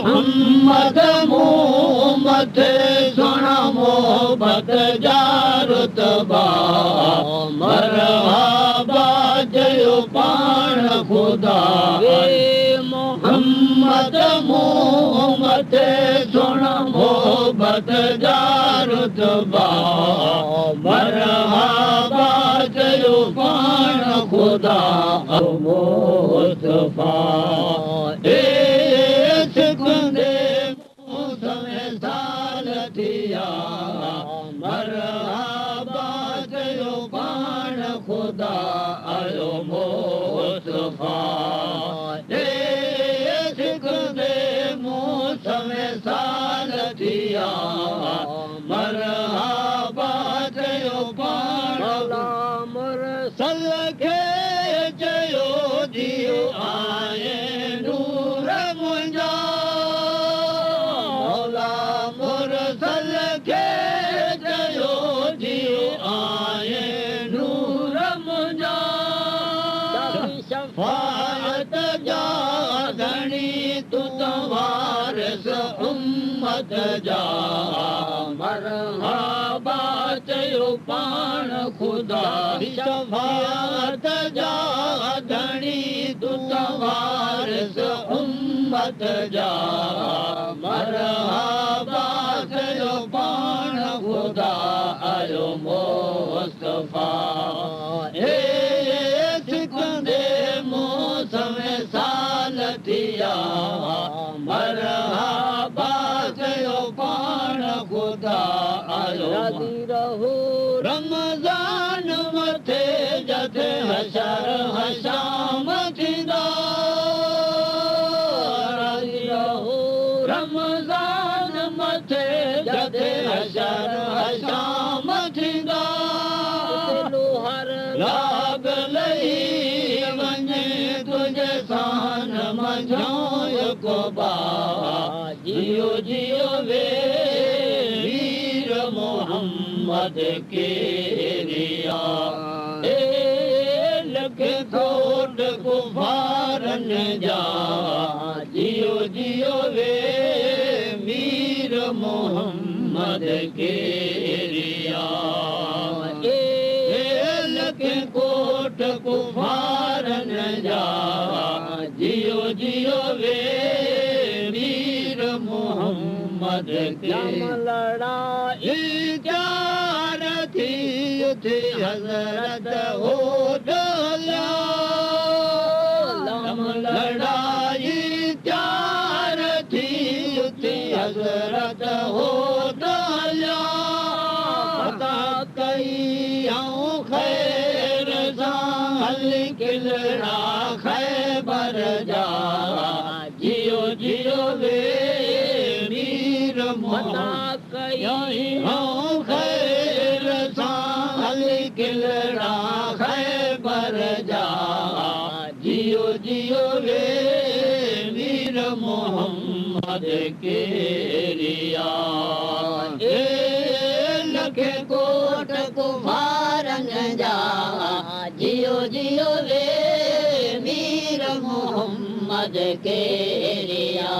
मोहम्मद मोहम्मद सुन मोहब्बत जा रुतबा मरहबा जयो पाण खुदा मोहम्मद मोहम्मद सुन मोहब्बत जा रुतबा मरहबा जयो पाण खुदा मुस्तफा मरहबा जयो पाण खुदा आयो मुस्तफा सिखंदे मौसम साल थिया मरहबा जयो पाण मुरसल खे चयो जियो आए नूर मुंहिंजा मौला मुरसल खे चयो जियो आए नूर मुंहिंजा शफाअत जा धणी तू वारिस उम्मत जा मरहबा चयो पाण खुदा शफाअत जा धणी तू वारिस उम्मत जा मरहबा चयो पाण खुदा आयो मुस्तफा सिखंदे मौसम साल थिया मरहबा चयो पाण खुदा आयो रहो रमज़ान मथे जथे हशर हशाम थींदा रहो रमज़ान मथे जथे हशर हशाम थींदा हर लाग लही वञे तुझे सान मंझायो को बा जियो जियो वे वीर मोहम्मद केरिया लख कोट कुफारन जा जियो जियो वे वीर मोहम्मद केरिया लख कोट कुफारन जा जियो जियो वे वीर मोहम्मद के लड़ाई चार थी उठी हजरत हो डोला लड़ाई चार थी उठी हजरत हो डोला पता कई आऊं खैर साल किलड़ा खैबर जा जियो जियो वे वीर मोहम्मद आऊं खैर साल किलड़ा खैबर जा जियो जियो वे वीर मोहम्मद केरिया लख कोट कुफारन जा जियो जियो वे वीर मोहम्मद केरिया